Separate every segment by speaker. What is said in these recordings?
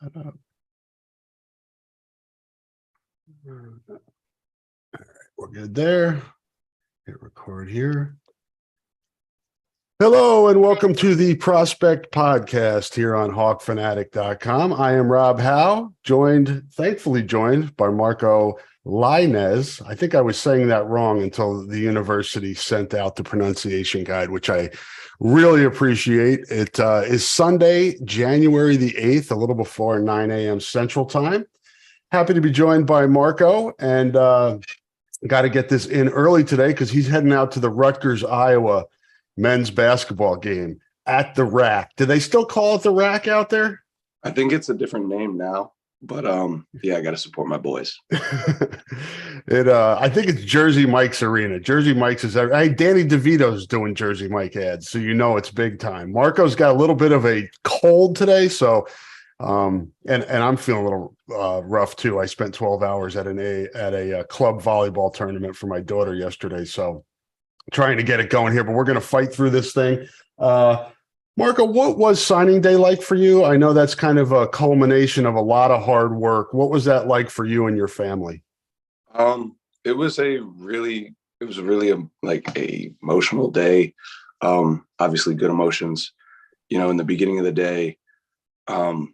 Speaker 1: All right, we're good there. Hit record here. Hello and welcome to the Prospect Podcast here on HawkFanatic.com. I am Rob Howe, thankfully joined by Marco Lainez. I think I was saying that wrong until the university sent out the pronunciation guide, which I really appreciate. It is Sunday, January the 8th, a little before 9 a.m. Central Time. Happy to be joined by Marco, and got to get this in early today because he's heading out to the Rutgers, Iowa men's basketball game at the Rack. Do they still call it the Rack out there?
Speaker 2: I think it's a different name now, but yeah, I got to support my boys.
Speaker 1: I think it's Jersey Mike's Arena. Jersey Mike's is hey, Danny DeVito's doing Jersey Mike ads, so you know it's big time. Marco's got a little bit of a cold today, so and I'm feeling a little rough too. I spent 12 hours at a club volleyball tournament for my daughter yesterday, so trying to get it going here, but we're going to fight through this thing. Marco, what was signing day like for you? I know that's kind of a culmination of a lot of hard work. What was that like for you and your family?
Speaker 2: It was really like a emotional day. Obviously good emotions, in the beginning of the day. I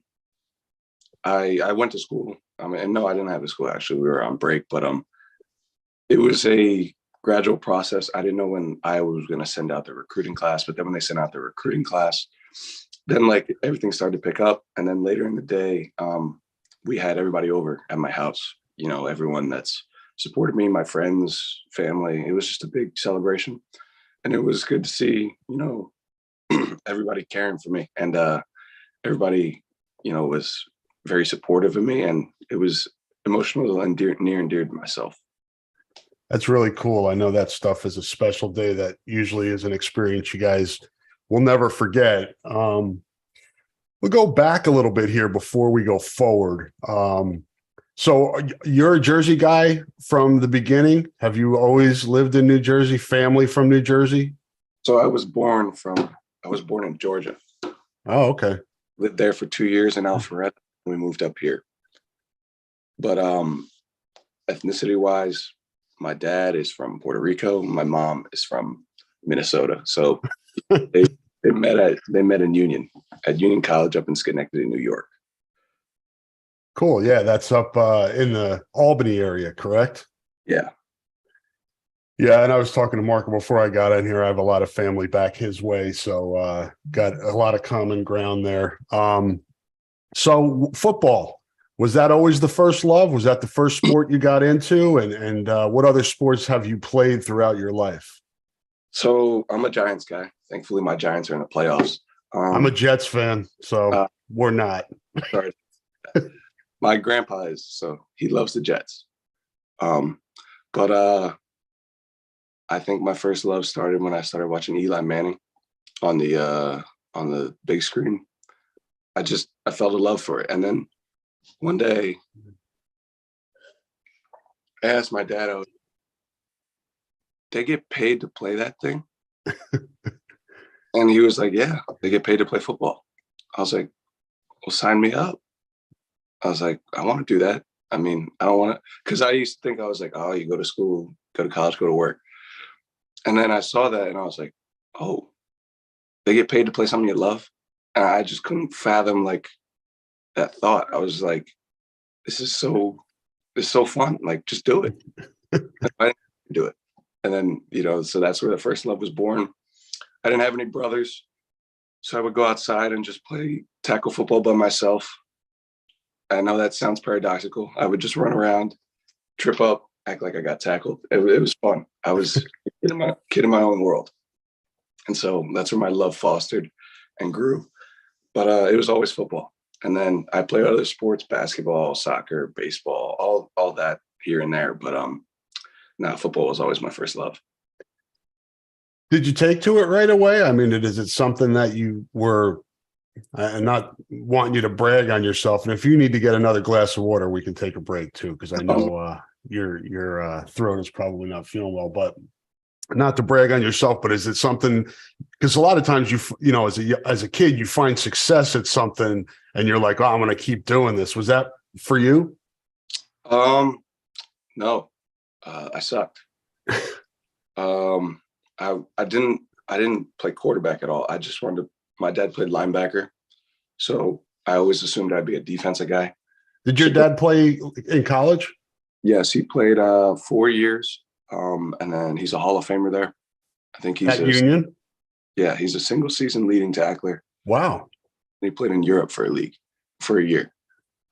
Speaker 2: went to school. No, I didn't have a school. Actually, we were on break, but it was a gradual process. I didn't know when Iowa was going to send out the recruiting class, but then when they sent out the recruiting class, then like everything started to pick up. And then later in the day, we had everybody over at my house, everyone that's supported me, my friends, family. It was just a big celebration. And it was good to see, everybody caring for me. And everybody, was very supportive of me. And it was emotional and near and dear to myself.
Speaker 1: That's really cool. I know that stuff is a special day that usually is an experience you guys will never forget. We'll go back a little bit here before we go forward. So you're a Jersey guy from the beginning. Have you always lived in New Jersey? Family from New Jersey?
Speaker 2: So I was born in Georgia.
Speaker 1: Oh, okay.
Speaker 2: Lived there for 2 years in Alpharetta. We moved up here. But ethnicity wise, my dad is from Puerto Rico. My mom is from Minnesota. So they met at Union College up in Schenectady, New York.
Speaker 1: Cool. Yeah, that's up in the Albany area, correct?
Speaker 2: Yeah.
Speaker 1: Yeah, and I was talking to Marco before I got in here. I have a lot of family back his way, so got a lot of common ground there. So football. Was that always the first love? Was that the first sport you got into? And what other sports have you played throughout your life?
Speaker 2: So I'm a Giants guy. Thankfully, my Giants are in the playoffs.
Speaker 1: I'm a Jets fan, so we're not.
Speaker 2: Sorry. My grandpa is, so he loves the Jets. But I think my first love started when I started watching Eli Manning on the big screen. I felt a love for it. And then one day, I asked my dad, they get paid to play that thing? And he was like, yeah, they get paid to play football. I was like, well, sign me up. I was like, I want to do that. I mean, I don't want to, because I used to think I was like, oh, you go to school, go to college, go to work. And then I saw that and I was like, oh, they get paid to play something you love? And I just couldn't fathom like that thought. I was like, this is so fun. Like, just do it. I do it. And then, so that's where the first love was born. I didn't have any brothers, so I would go outside and just play tackle football by myself. I know that sounds paradoxical. I would just run around, trip up, act like I got tackled. It was fun. I was a kid in my own world. And so that's where my love fostered and grew. But it was always football. And then I played other sports, basketball, soccer, baseball, all that here and there. But football was always my first love.
Speaker 1: Did you take to it right away? I mean, is it something that you were not wanting you to brag on yourself? And if you need to get another glass of water, we can take a break too, because I know your throat is probably not feeling well. But not to brag on yourself, but is it something Because a lot of times as a kid, you find success at something and you're like, oh, I'm going to keep doing this. Was that for you?
Speaker 2: No, I sucked. I didn't play quarterback at all. I just wanted to, my dad played linebacker. So I always assumed I'd be a defensive guy.
Speaker 1: Did your dad play in college?
Speaker 2: Yes, he played 4 years. And then he's a Hall of Famer there. I think he's
Speaker 1: at Union.
Speaker 2: Yeah, he's a single season leading tackler.
Speaker 1: Wow.
Speaker 2: He played in Europe for a year.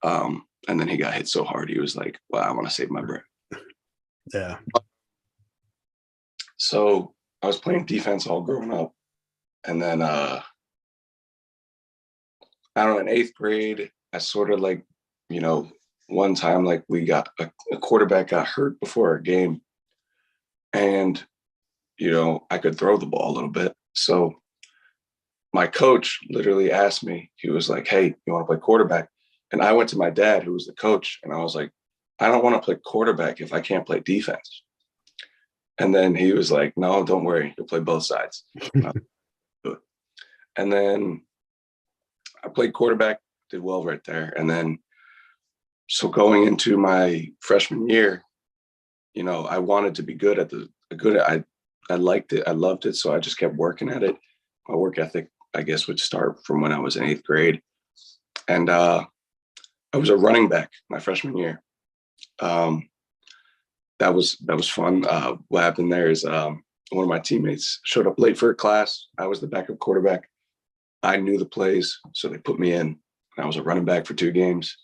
Speaker 2: And then he got hit so hard, he was like, well, I want to save my breath.
Speaker 1: Yeah.
Speaker 2: So I was playing defense all growing up. And then, I don't know, in 8th grade, I sort of like, one time, like we got a quarterback got hurt before our game. And, I could throw the ball a little bit. So my coach literally asked me, he was like, hey, you want to play quarterback? And I went to my dad, who was the coach, and I was like, I don't want to play quarterback if I can't play defense. And then he was like, no, don't worry, you'll play both sides. And then I played quarterback, did well right there. And then, so going into my freshman year, I wanted to be good at I liked it. I loved it. So I just kept working at it. My work ethic, I guess, would start from when I was in 8th grade. And I was a running back my freshman year. That was fun. What happened there is one of my teammates showed up late for a class. I was the backup quarterback. I knew the plays, so they put me in. And I was a running back for 2 games.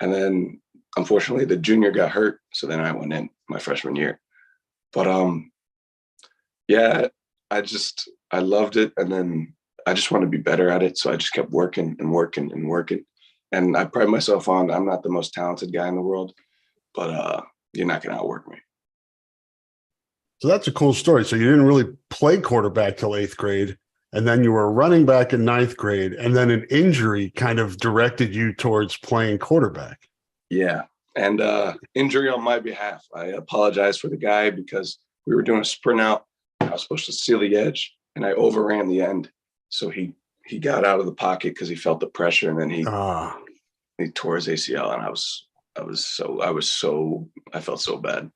Speaker 2: And then, unfortunately, the junior got hurt. So then I went in my freshman year. But yeah, I loved it. And then I just wanted to be better at it. So I just kept working and working and working. And I pride myself on, I'm not the most talented guy in the world, but you're not going to outwork me.
Speaker 1: So that's a cool story. So you didn't really play quarterback till 8th grade, and then you were running back in 9th grade, and then an injury kind of directed you towards playing quarterback.
Speaker 2: Yeah. And injury on my behalf. I apologize for the guy because we were doing a sprint out. I was supposed to seal the edge, and I overran the end. So he got out of the pocket because he felt the pressure, and then he tore his ACL, and I felt so bad.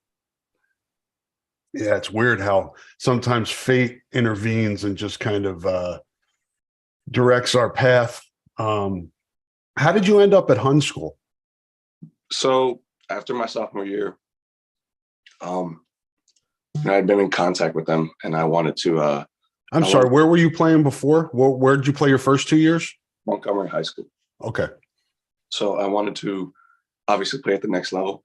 Speaker 1: Yeah, it's weird how sometimes fate intervenes and just kind of directs our path. How did you end up at Hun School?
Speaker 2: So after my sophomore year, I'd been in contact with them, and I wanted to.
Speaker 1: Where were you playing before? Where did you play your first 2 years?
Speaker 2: Montgomery High School.
Speaker 1: Okay.
Speaker 2: So I wanted to obviously play at the next level.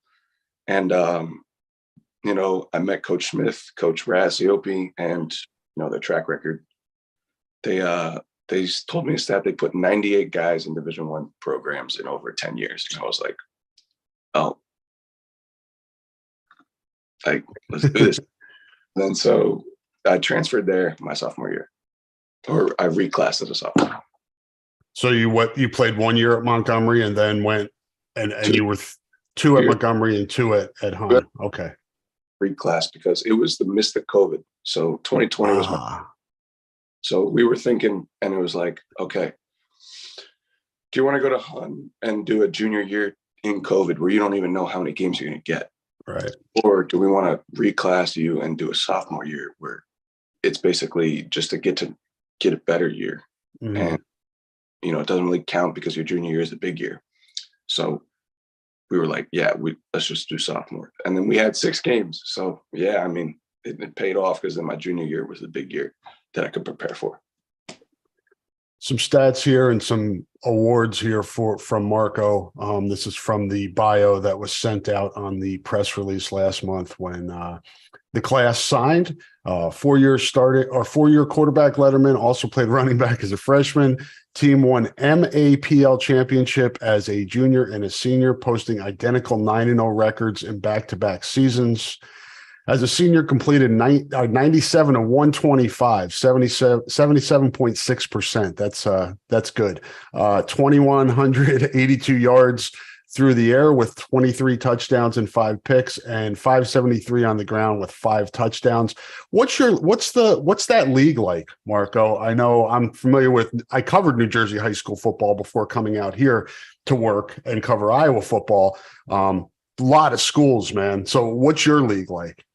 Speaker 2: And, I met Coach Smith, Coach Rasiopi, and, their track record. They told me a stat, they put 98 guys in Division I programs in over 10 years. And I was like, oh, let's do this. And then so I transferred there my sophomore year, or I reclassed as a sophomore.
Speaker 1: So you played 1 year at Montgomery and then went and you were 2 at Montgomery and 2 at Hun. Okay.
Speaker 2: Reclass because it was the midst of COVID. So 2020 was so we were thinking, and it was like, okay, do you want to go to Hun and do a junior year in COVID where you don't even know how many games you're going to get?
Speaker 1: Right.
Speaker 2: Or do we want to reclass you and do a sophomore year where it's basically just to get a better year? Mm-hmm. And, it doesn't really count because your junior year is a big year. So we were like, yeah, let's just do sophomore. And then we had 6 games. So yeah, it paid off because then my junior year was the big year that I could prepare for.
Speaker 1: Some stats here and some awards here from Marco. This is from the bio that was sent out on the press release last month when the class signed. 4-year quarterback letterman, also played running back as a freshman. Team won MAPL championship as a junior and a senior, posting identical 9-0 records in back-to-back seasons. As a senior, completed 97 of 125, 77.6%. That's good. 2,182 yards, through the air with 23 touchdowns and 5 picks, and 573 on the ground with 5 touchdowns. What's that league like, Marco? I know I'm familiar with, I covered New Jersey high school football before coming out here to work and cover Iowa football. A lot of schools, man. So what's your league like?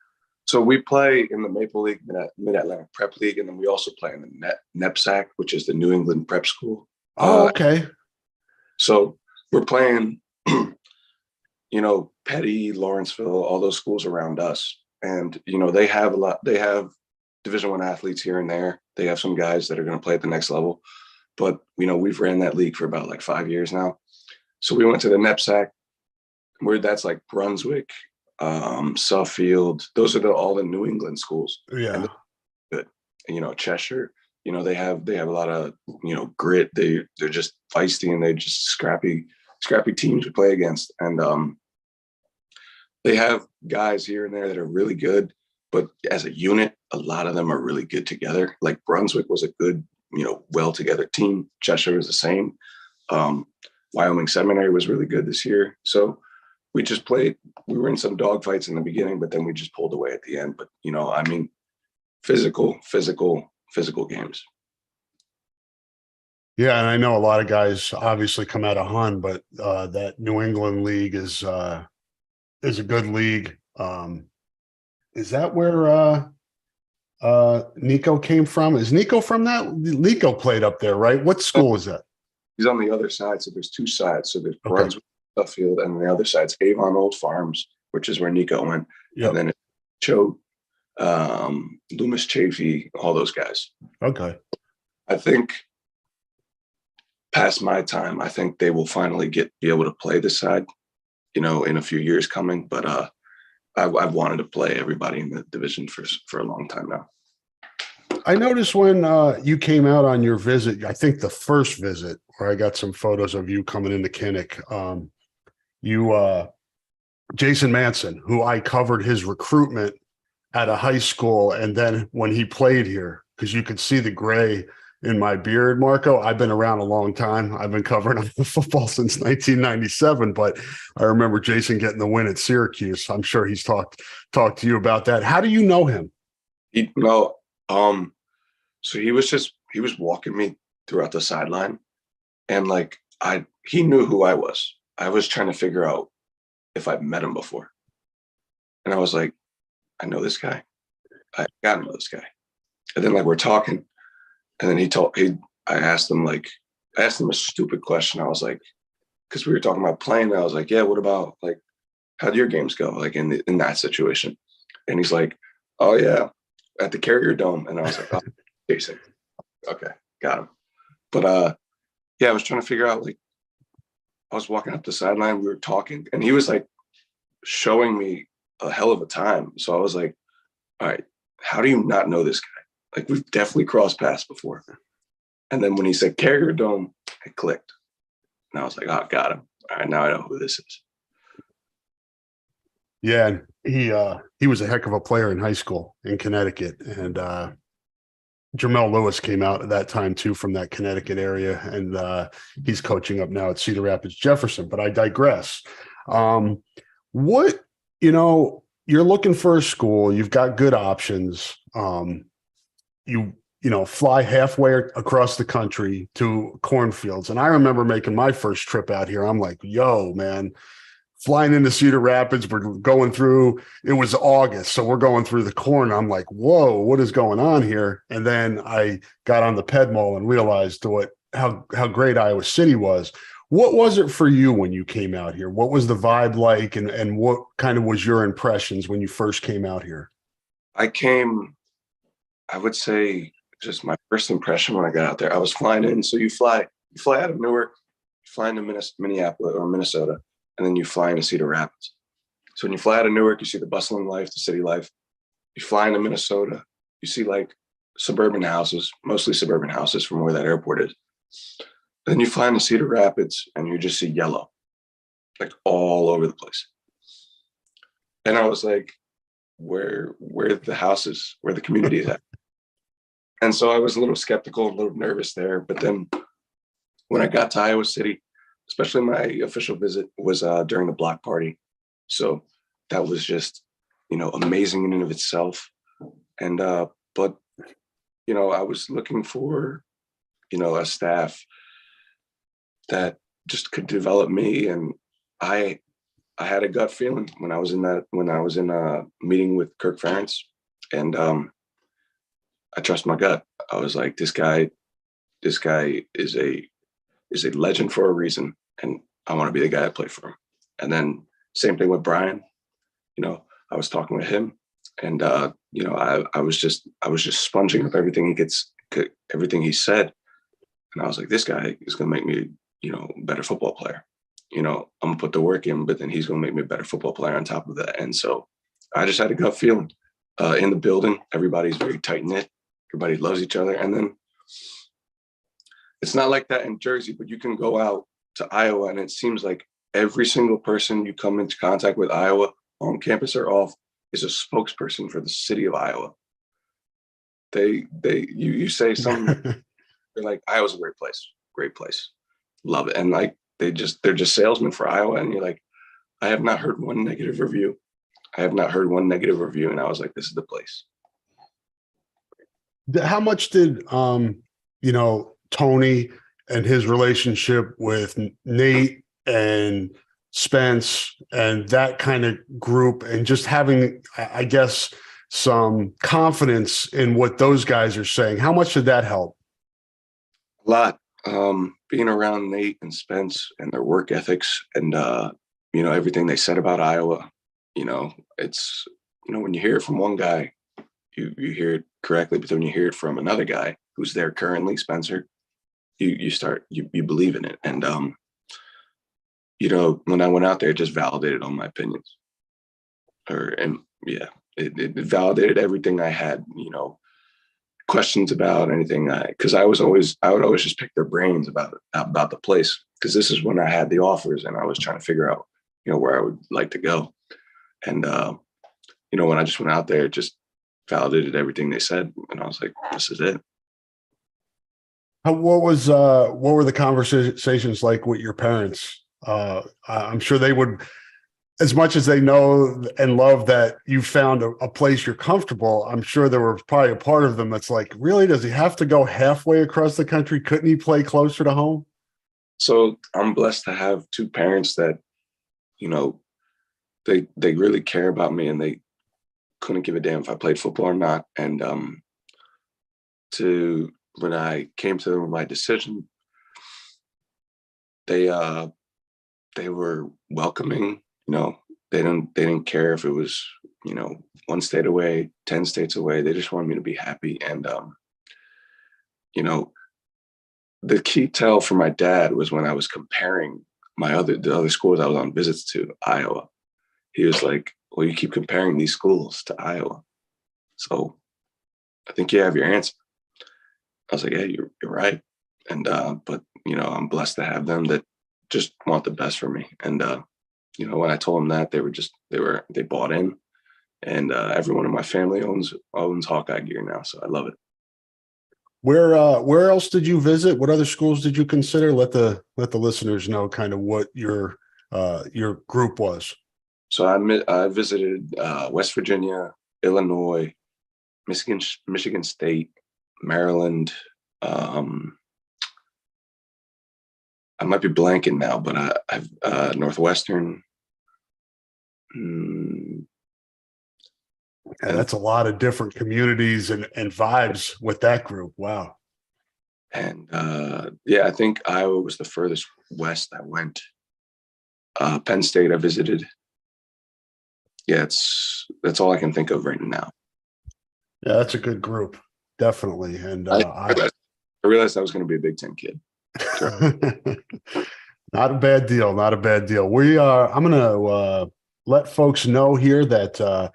Speaker 2: So we play in the Maple League, Mid-Atlantic Prep League, and then we also play in the NEPSAC, which is the New England Prep School.
Speaker 1: Oh, okay.
Speaker 2: So we're playing, Petty, Lawrenceville, all those schools around us. And, they have Division I athletes here and there. They have some guys that are going to play at the next level. But, we've ran that league for about like 5 years now. So we went to the NEPSAC, where that's like Brunswick, Suffield. Those are all the New England schools.
Speaker 1: Yeah.
Speaker 2: And good. Cheshire, they have a lot of, grit. They're just feisty, and they're just scrappy teams to play against. And they have guys here and there that are really good, but as a unit, a lot of them are really good together. Like Brunswick was a good, well together team. Cheshire was the same. Wyoming Seminary was really good this year. So we just played. We were in some dogfights in the beginning, but then we just pulled away at the end. But physical games.
Speaker 1: Yeah, and I know a lot of guys obviously come out of Hun, but that New England league is a good league. Is that where Nico came from? Is Nico from that? Nico played up there, right? What school is that?
Speaker 2: He's on the other side, so there's 2 sides. So there's Brunswick, Suffield, and the other side's Avon Old Farms, which is where Nico went. Yep. And then it's Choate, Loomis Chafee, all those guys.
Speaker 1: Okay.
Speaker 2: I think past my time, I think they will finally be able to play this side, in a few years coming. But I've wanted to play everybody in the division for a long time now.
Speaker 1: I noticed when you came out on your visit, I think the first visit, where I got some photos of you coming into Kinnick, Jason Manson, who I covered his recruitment at a high school, and then when he played here, because you could see the gray in my beard, Marco. I've been around a long time. I've been covering football since 1997, but I remember Jason getting the win at Syracuse. I'm sure he's talked to you about that. How do you know him?
Speaker 2: So he was walking me throughout the sideline, and he knew who I was. I was trying to figure out if I'd met him before. And I was like, I know this guy. I gotta know this guy. And then we're talking, and then I asked him a stupid question. I was like, because we were talking about playing, and I was like, yeah, what about how'd your games go? In that situation. And he's like, oh yeah, at the Carrier Dome. And I was like, oh, Jason. Okay, got him. But I was trying to figure out, I was walking up the sideline, we were talking, and he was showing me a hell of a time. So I was like, all right, how do you not know this guy? We've definitely crossed paths before. And then when he said Carrier Dome, it clicked. And I was like, oh, got him. All right, now I know who this is.
Speaker 1: Yeah, and he was a heck of a player in high school in Connecticut. And Jamel Lewis came out at that time too from that Connecticut area, and he's coaching up now at Cedar Rapids Jefferson. But I digress. You're looking for a school. You've got good options. You fly halfway across the country to cornfields. And I remember making my first trip out here. I'm like, yo, man, flying into Cedar Rapids, we're going through, it was August, so we're going through the corn. I'm like, whoa, what is going on here? And then I got on the Pedmal and realized how great Iowa City was. What was it for you when you came out here? What was the vibe like, and what kind of was your impressions when you first came out here?
Speaker 2: I would say just my first impression when I got out there, I was flying in. So you fly out of Newark, you fly into Minneapolis or Minnesota, and then you fly into Cedar Rapids. So when you fly out of Newark, you see the bustling life, the city life. You fly into Minnesota, you see suburban houses, mostly suburban houses from where that airport is. Then you fly into Cedar Rapids and you just see yellow, all over the place. And I was like, where the houses, where the community is at. And so I was a little skeptical, a little nervous there. But then when I got to Iowa City, especially my official visit was during the block party. So that was just, amazing in and of itself. And, but, I was looking for, a staff that just could develop me. And I had a gut feeling when I was in a meeting with Kirk Ferentz, and I trust my gut. I was like, this guy is a legend for a reason, and I want to be the guy that play for him. And then same thing with Brian. I was talking with him, and I was just sponging up everything he said, and I was like, this guy is gonna make me a better football player. I'm gonna put the work in, but then he's gonna make me a better football player on top of that. And so I just had a gut feeling. In the building, everybody's very tight knit. Everybody loves each other, and then it's not like that in Jersey, but you can go out to Iowa and it seems like every single person you come into contact with Iowa, on campus or off, is a spokesperson for the city of Iowa. You say something, they're like, Iowa's a great place, love it. And like, they're just salesmen for Iowa. And you're like, I have not heard one negative review. And I was like, this is the place.
Speaker 1: How much did, Tony and his relationship with Nate and Spence and that kind of group, and just having, I guess, some confidence in what those guys are saying, how much did that help?
Speaker 2: A lot. Being around Nate and Spence and their work ethics and, everything they said about Iowa, it's, when you hear it from one guy, you hear it correctly, but then when you hear it from another guy who's there currently, Spencer, you believe in it. And, when I went out there, it just validated all my opinions. It validated everything I had, questions about anything. Because I would always just pick their brains about the place, because this is when I had the offers and I was trying to figure out, where I would like to go. And, when I just went out there, it just validated everything they said. And I was like, this is it.
Speaker 1: What were the conversations like with your parents? I'm sure they would, as much as they know and love that you found a place you're comfortable, I'm sure there were probably a part of them that's like, really, does he have to go halfway across the country? Couldn't he play closer to home?
Speaker 2: So I'm blessed to have two parents that, they really care about me, and they couldn't give a damn if I played football or not. And when I came to them with my decision, they were welcoming. They didn't care if it was, 1 state away, 10 states away. They just wanted me to be happy. And the key tell for my dad was when I was comparing the other schools I was on visits to, Iowa. He was like, well, you keep comparing these schools to Iowa, so I think you have your answer. I was like, yeah, you're right. And but I'm blessed to have them that just want the best for me. And when I told them that, they bought in. And everyone in my family owns Hawkeye gear now, so I love it.
Speaker 1: Where else did you visit? What other schools did you consider? Let the listeners know kind of what your group was.
Speaker 2: So I visited West Virginia, Illinois, Michigan State, Maryland. I might be blanking now, but I've Northwestern.
Speaker 1: Yeah, that's a lot of different communities and vibes with that group. Wow.
Speaker 2: And I think Iowa was the furthest west I went. Penn State I visited. Yeah, that's all I can think of right now.
Speaker 1: Yeah, that's a good group, definitely. And
Speaker 2: I realized I was going to be a Big Ten kid.
Speaker 1: Not a bad deal. Not a bad deal. I'm going to let folks know here that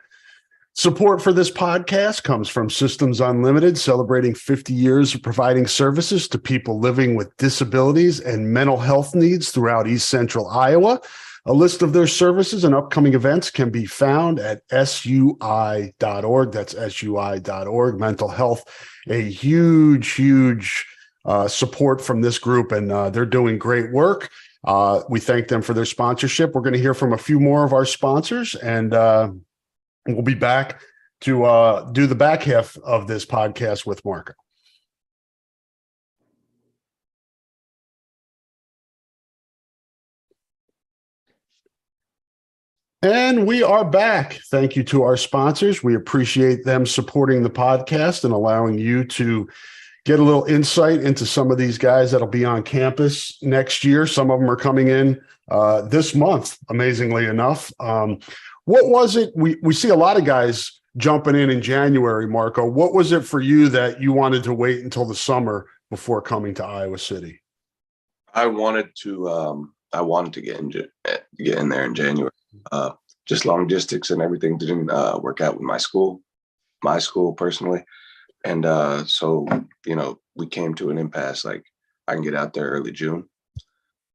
Speaker 1: support for this podcast comes from Systems Unlimited, celebrating 50 years of providing services to people living with disabilities and mental health needs throughout East Central Iowa. A list of their services and upcoming events can be found at sui.org. That's sui.org. Mental health, a huge support from this group, and they're doing great work. We thank them for their sponsorship. We're going to hear from a few more of our sponsors, and we'll be back to do the back half of this podcast with Marco. And we are back. Thank you to our sponsors. We appreciate them supporting the podcast and allowing you to get a little insight into some of these guys that'll be on campus next year. Some of them are coming in this month, amazingly enough. What was it? We see a lot of guys jumping in January, Marco. What was it for you that you wanted to wait until the summer before coming to Iowa City?
Speaker 2: I wanted to get in there in January. Just long distance and everything didn't work out with my school personally. And so, we came to an impasse, like I can get out there early June.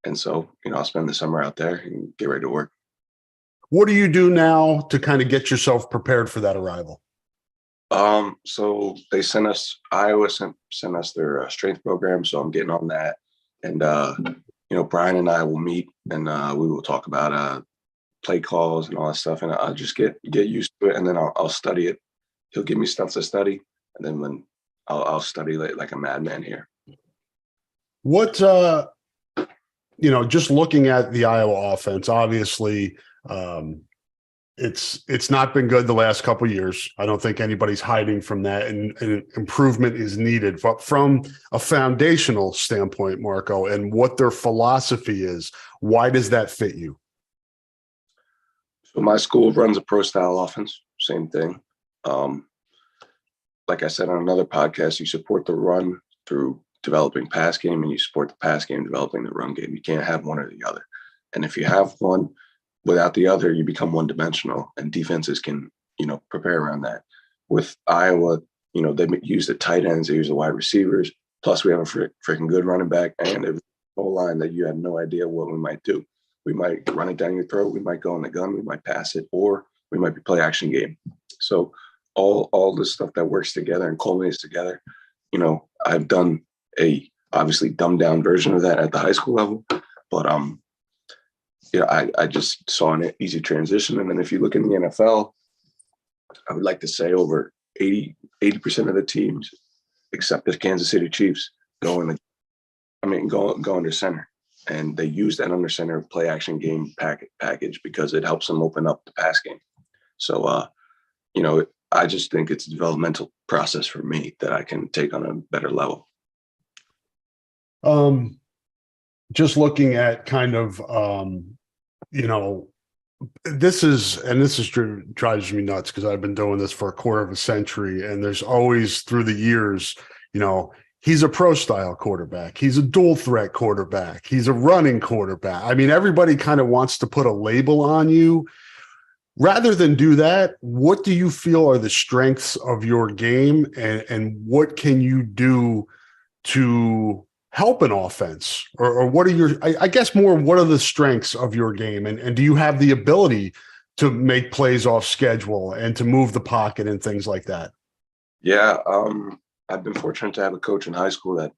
Speaker 2: And so, I'll spend the summer out there and get ready to work.
Speaker 1: What do you do now to kind of get yourself prepared for that arrival?
Speaker 2: So they Iowa sent us their strength program. So I'm getting on that. And, Brian and I will meet and we will talk about play calls and all that stuff. And I'll just get used to it. And then I'll study it. He'll give me stuff to study. And then when I'll study like a madman here.
Speaker 1: What, just looking at the Iowa offense, obviously it's not been good the last couple of years. I don't think anybody's hiding from that, and improvement is needed. But from a foundational standpoint, Marco, and what their philosophy is, why does that fit you?
Speaker 2: So my school runs a pro style offense, same thing. Like I said on another podcast, you support the run through developing pass game, and you support the pass game developing the run game. You can't have one or the other. And if you have one without the other, you become one dimensional, and defenses can, prepare around that. With Iowa, they use the tight ends, they use the wide receivers. Plus we have a freaking good running back and a whole line that you have no idea what we might do. We might run it down your throat. We might go on the gun. We might pass it, or we might be play action game. So all this stuff that works together and culminates together, I've done a obviously dumbed down version of that at the high school level, but I just saw an easy transition. And then if you look in the NFL, I would like to say over 80% of the teams, except the Kansas City Chiefs, go under center. And they use that under center play action game package because it helps them open up the pass game. So, I just think it's a developmental process for me that I can take on a better level.
Speaker 1: Just looking at kind of, this drives me nuts because I've been doing this for a quarter of a century, and there's always through the years, he's a pro style quarterback. He's a dual threat quarterback. He's a running quarterback. I mean, everybody kind of wants to put a label on you. Rather than do that, what do you feel are the strengths of your game, and what can you do to help an offense? Or what are I guess more, what are the strengths of your game? And do you have the ability to make plays off schedule and to move the pocket and things like that?
Speaker 2: Yeah. I've been fortunate to have a coach in high school that,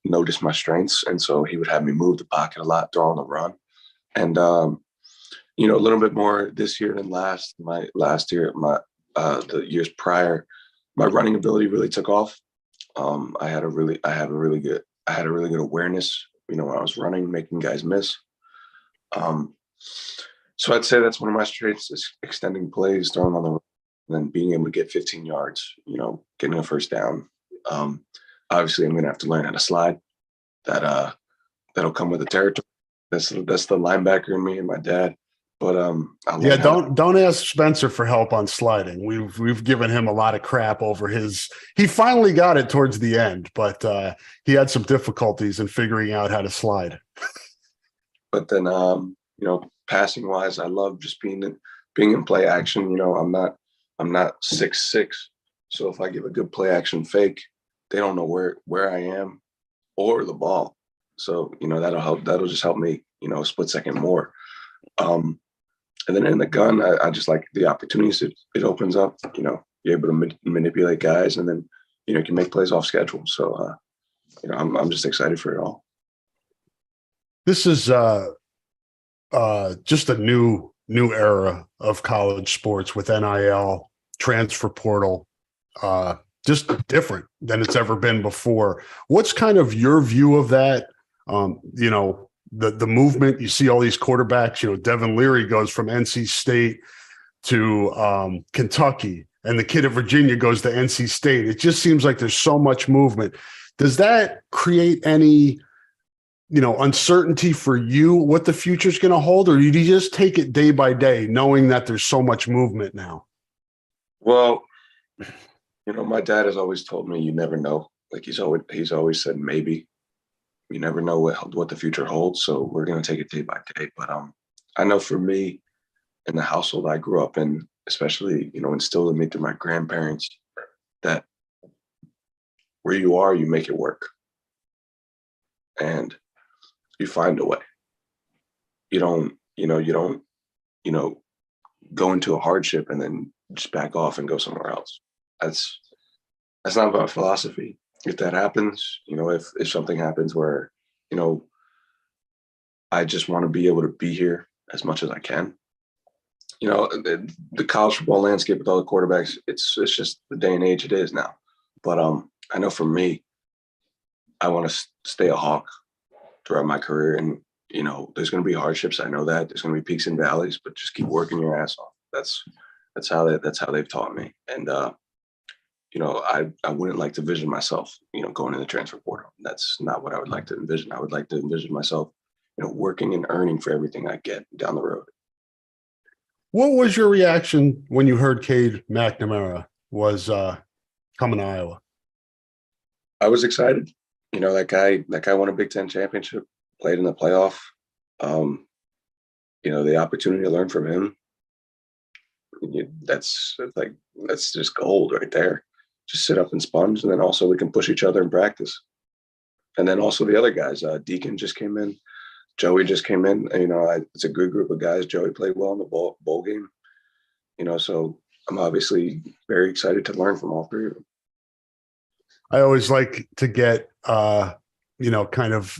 Speaker 2: noticed my strengths. And so he would have me move the pocket a lot, throw on the run. And, a little bit more this year than last. My last year, the years prior, my running ability really took off. I had a really good awareness, when I was running, making guys miss. So I'd say that's one of my strengths is extending plays, throwing on the run, and then being able to get 15 yards, getting a first down. Obviously I'm going to have to learn how to slide. That'll come with the territory. That's the linebacker in me and my dad. But
Speaker 1: don't ask Spencer for help on sliding. We've given him a lot of crap over he finally got it towards the end, but he had some difficulties in figuring out how to slide.
Speaker 2: But then passing wise, I love just being in play action. I'm not 6'6", so if I give a good play action fake, they don't know where I am or the ball. So that'll help. That'll just help me a split second more. And then in the gun, I just like the opportunities it opens up. You're able to manipulate guys, and then you can make plays off schedule. So I'm just excited for it all.
Speaker 1: This is just a new era of college sports with NIL, transfer portal, just different than it's ever been before. What's kind of your view of that? The movement, you see all these quarterbacks, Devin Leary goes from NC State to Kentucky, and the kid at Virginia goes to NC State. It just seems like there's so much movement. Does that create any uncertainty for you what the future is going to hold, or do you just take it day by day, knowing that there's so much movement now?
Speaker 2: Well, my dad has always told me you never know. Like he's always said maybe. You never know what the future holds. So we're going to take it day by day. But I know for me, in the household I grew up in, especially instilled in me through my grandparents, that where you are, you make it work, and you find a way. You don't go into a hardship and then just back off and go somewhere else. That's not my philosophy. If that happens, if something happens where, I just want to be able to be here as much as I can. The college football landscape with all the quarterbacks, it's just the day and age it is now. But I know for me, I want to stay a Hawk throughout my career, and there's going to be hardships. I know that there's going to be peaks and valleys, but just keep working your ass off. That's how they've taught me. And I wouldn't like to envision myself, going in the transfer portal. That's not what I would like to envision. I would like to envision myself, working and earning for everything I get down the road.
Speaker 1: What was your reaction when you heard Cade McNamara was coming to Iowa?
Speaker 2: I was excited. That guy won a Big Ten championship, played in the playoff. The opportunity to learn from him, that's just gold right there. Just sit up and sponge, and then also we can push each other in practice. And then also the other guys, Deacon just came in, Joey just came in. It's a good group of guys. Joey played well in the bowl game. So I'm obviously very excited to learn from all three of them.
Speaker 1: I always like to get, kind of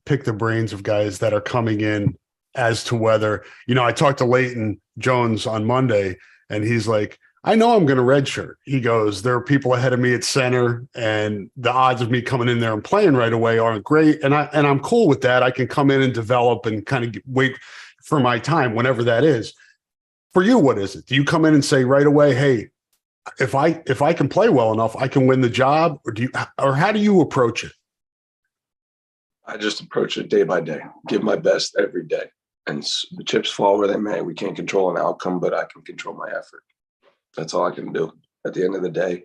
Speaker 1: pick the brains of guys that are coming in as to whether, I talked to Leighton Jones on Monday, and he's like, I know I'm going to redshirt. He goes, there are people ahead of me at center, and the odds of me coming in there and playing right away aren't great. And I'm cool with that. I can come in and develop and kind of wait for my time, whenever that is. For you, what is it? Do you come in and say right away, hey, if I can play well enough, I can win the job, or how do you approach it?
Speaker 2: I just approach it day by day, give my best every day, and the chips fall where they may. We can't control an outcome, but I can control my effort. That's all I can do. At the end of the day,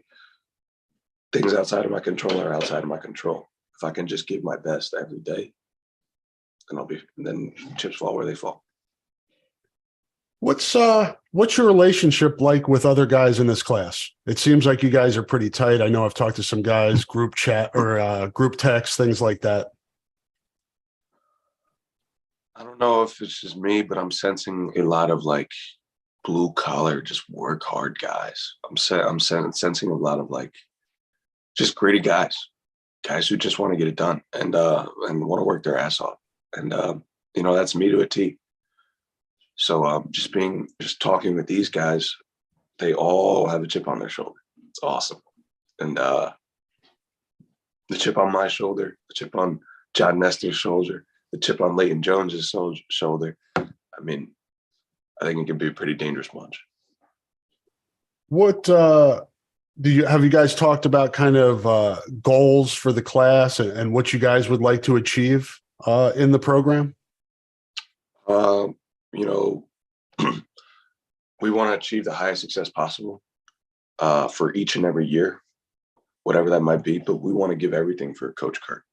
Speaker 2: things outside of my control are outside of my control. If I can just give my best every day, then chips fall where they fall.
Speaker 1: What's your relationship like with other guys in this class? It seems like you guys are pretty tight. I know I've talked to some guys, group chat or group text, things like that.
Speaker 2: I don't know if it's just me, but I'm sensing a lot of blue collar, just work hard guys. I'm sensing a lot of just gritty guys who just want to get it done and want to work their ass off. And that's me to a T. So just talking with these guys, they all have a chip on their shoulder. It's awesome. And the chip on my shoulder, the chip on John Nestor's shoulder, the chip on Leighton Jones's shoulder. I mean, I think it can be a pretty dangerous bunch.
Speaker 1: What have you guys talked about kind of goals for the class and what you guys would like to achieve in the program?
Speaker 2: We want to achieve the highest success possible for each and every year, whatever that might be, but we want to give everything for Coach Kirk.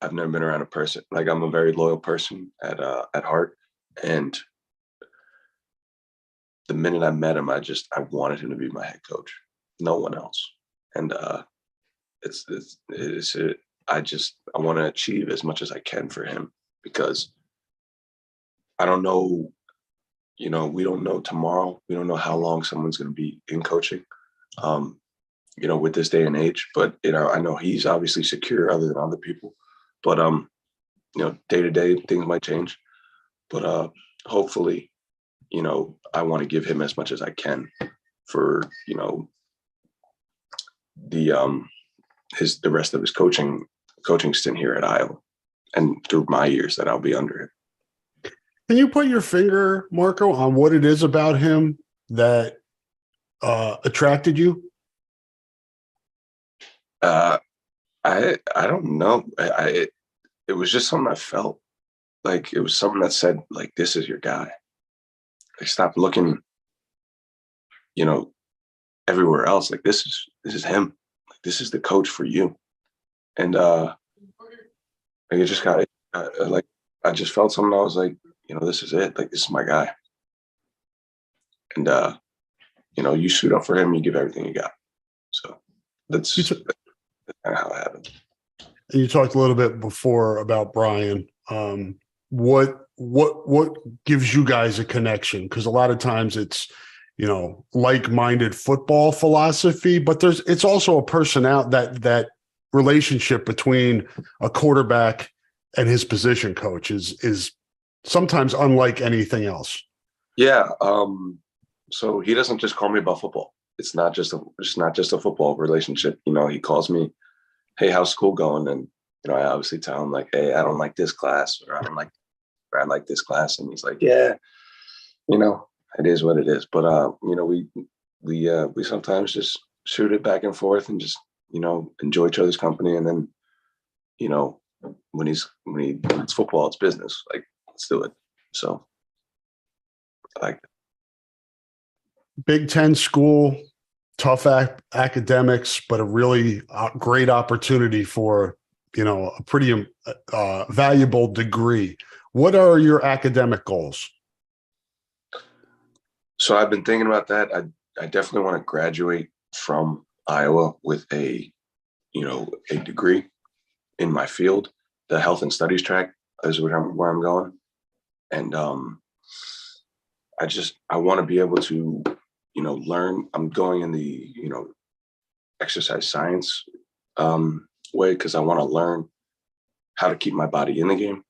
Speaker 2: I've never been around a person, I'm a very loyal person at heart. And the minute I met him, I wanted him to be my head coach, no one else. And I want to achieve as much as I can for him, because I don't know, we don't know tomorrow. We don't know how long someone's going to be in coaching, with this day and age. But, I know he's obviously secure other than other people. But day to day things might change. But hopefully, I want to give him as much as I can for, the rest of his coaching stint here at Iowa and through my years that I'll be under him.
Speaker 1: Can you put your finger, Marco, on what it is about him that attracted you?
Speaker 2: I don't know. It was just something I felt like. It was something that said, like, this is your guy. Like, stop looking, everywhere else. Like, this is him. Like, this is the coach for you. And it just got like, I just felt something. I was like, this is it. Like, this is my guy. And you suit up for him. You give everything you got. So that's kind of how it happened.
Speaker 1: And you talked a little bit before about Brian. What gives you guys a connection? Because a lot of times it's, like-minded football philosophy, but it's also a personality, that relationship between a quarterback and his position coach is sometimes unlike anything else.
Speaker 2: Yeah. So he doesn't just call me about football. It's not just a football relationship. He calls me, hey, how's school going? And, I obviously tell him, like, hey, I don't like this class, or I like this class. And he's like, yeah, it is what it is. But, we sometimes just shoot it back and forth and just, enjoy each other's company. And then, when it's football, it's business. Like, let's do it. So I like that.
Speaker 1: Big Ten school, tough academics, but a really great opportunity for, a pretty valuable degree. What are your academic goals?
Speaker 2: So I've been thinking about that. I definitely want to graduate from Iowa with a degree in my field. The health and studies track is where I'm going. And I want to be able to, learn. I'm going in the, exercise science way, because I want to learn how to keep my body in the game.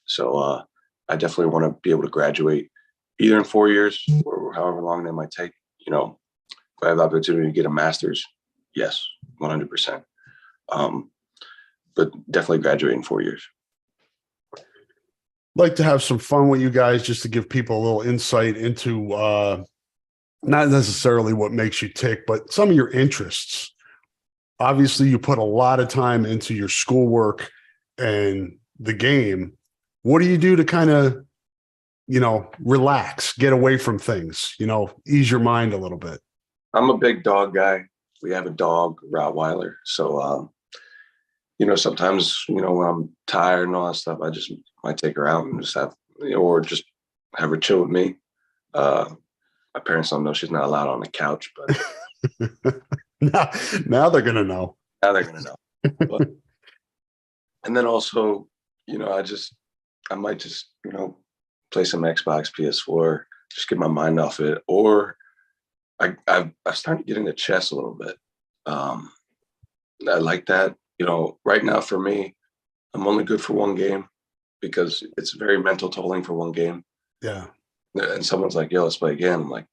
Speaker 2: So I definitely want to be able to graduate either in 4 years or however long that might take. If I have the opportunity to get a master's, yes, 100%. But definitely graduate in 4 years.
Speaker 1: Like to have some fun with you guys, just to give people a little insight into not necessarily what makes you tick, but some of your interests. Obviously, you put a lot of time into your schoolwork and the game. What do you do to kind of, relax, get away from things, ease your mind a little bit?
Speaker 2: I'm a big dog guy. We have a dog, Rottweiler. So, sometimes, when I'm tired and all that stuff, I just might take her out and just have, or just have her chill with me. My parents don't know she's not allowed on the couch, but
Speaker 1: now they're going to know.
Speaker 2: Now they're going to know. But, and then also, I might just, play some Xbox, PS4, just get my mind off it. Or I started to get into chess a little bit. I like that. Right now for me, I'm only good for one game because it's very mental tolling for one game.
Speaker 1: Yeah.
Speaker 2: And someone's like, yo, let's play again. I'm like,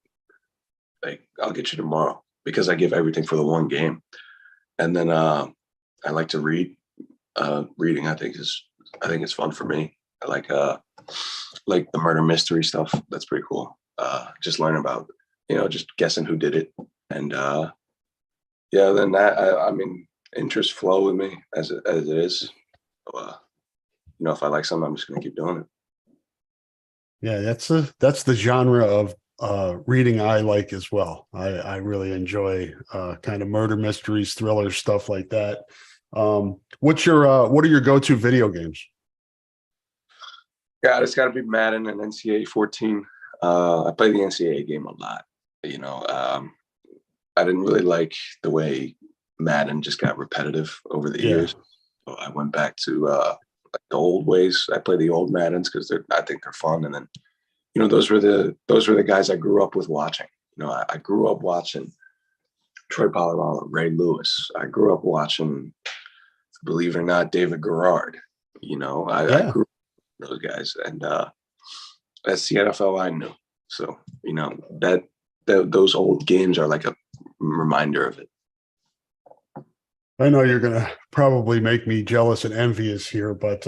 Speaker 2: I'll get you tomorrow, because I give everything for the one game. And then I like to read. Reading, I think it's fun for me. I like the murder mystery stuff. That's pretty cool. Just learn about, just guessing who did it. And then that, interests flow with me as it is. So, if I like something, I'm just going to keep doing it.
Speaker 1: Yeah, that's the genre of reading I like as well. I really enjoy kind of murder mysteries, thrillers, stuff like that. What are your go-to video games?
Speaker 2: Yeah, it's got to be Madden and NCAA 14. I play the NCAA game a lot. I didn't really like the way Madden just got repetitive over the years. So I went back to the old ways. I play the old Maddens because I think they're fun. And then, those were the guys I grew up with watching. I grew up watching Troy Polamalu, Ray Lewis. I grew up watching believe it or not, David Garrard. I grew up with those guys, and that's the NFL I knew. So that those old games are like a reminder of it.
Speaker 1: I know you're going to probably make me jealous and envious here, but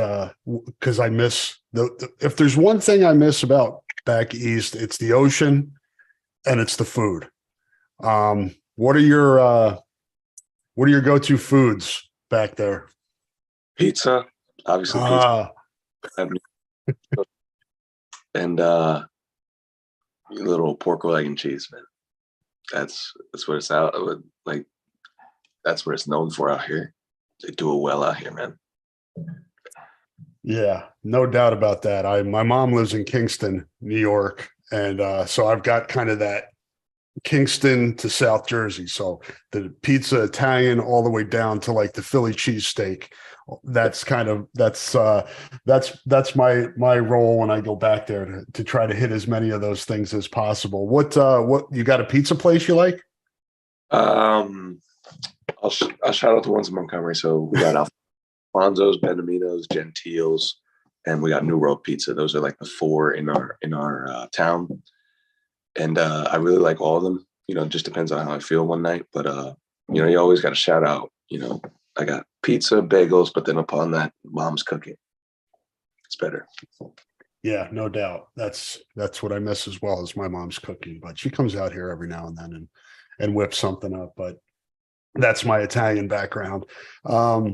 Speaker 1: because I miss if there's one thing I miss about back east, it's the ocean and it's the food. What are your go-to foods back there?
Speaker 2: Pizza, obviously pizza. And little pork roll, egg, and cheese, man. That's what it's out like. That's what it's known for out here. They do it well out here, man.
Speaker 1: Yeah, no doubt about that. My mom lives in Kingston, New York, and so I've got kind of that Kingston to South Jersey. So the pizza, Italian, all the way down to like the Philly cheesesteak. That's my role when I go back there to try to hit as many of those things as possible. What you got a pizza place you like?
Speaker 2: I'll shout out the ones in Montgomery. So we got Alfonso's, Benemino's, Gentile's, and we got New World Pizza. Those are like the four in our town. And I really like all of them. It just depends on how I feel one night. But you always got to shout out. I got pizza, bagels, but then upon that, mom's cooking. It's better.
Speaker 1: Yeah, no doubt. That's what I miss as well as my mom's cooking. But she comes out here every now and then and whips something up. But that's my Italian background. What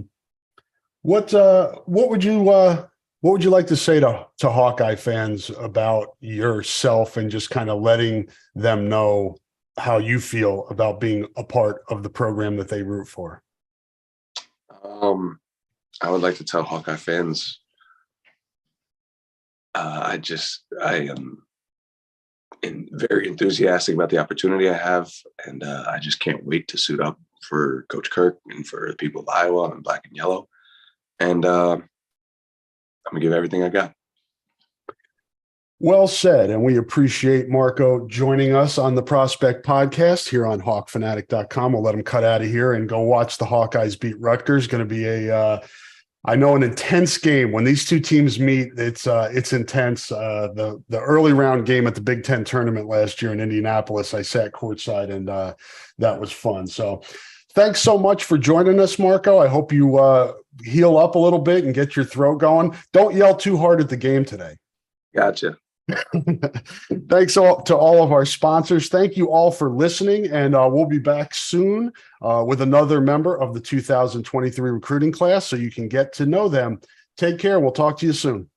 Speaker 1: would you like to say to Hawkeye fans about yourself and just kind of letting them know how you feel about being a part of the program that they root for?
Speaker 2: I would like to tell Hawkeye fans, I am very enthusiastic about the opportunity I have, and I just can't wait to suit up for Coach Kirk and for the people of Iowa and black and yellow. And I'm going to give everything I got.
Speaker 1: Well said. And we appreciate Marco joining us on the Prospect Podcast here on HawkFanatic.com. We'll let him cut out of here and go watch the Hawkeyes beat Rutgers. Going to be an intense game. When these two teams meet, it's intense. The early round game at the Big Ten tournament last year in Indianapolis, I sat courtside, and that was fun. So thanks so much for joining us, Marco. I hope you heal up a little bit and get your throat going. Don't yell too hard at the game today.
Speaker 2: Gotcha.
Speaker 1: Thanks to all of our sponsors. Thank you all for listening, and we'll be back soon with another member of the 2023 recruiting class so you can get to know them. Take care. We'll talk to you soon.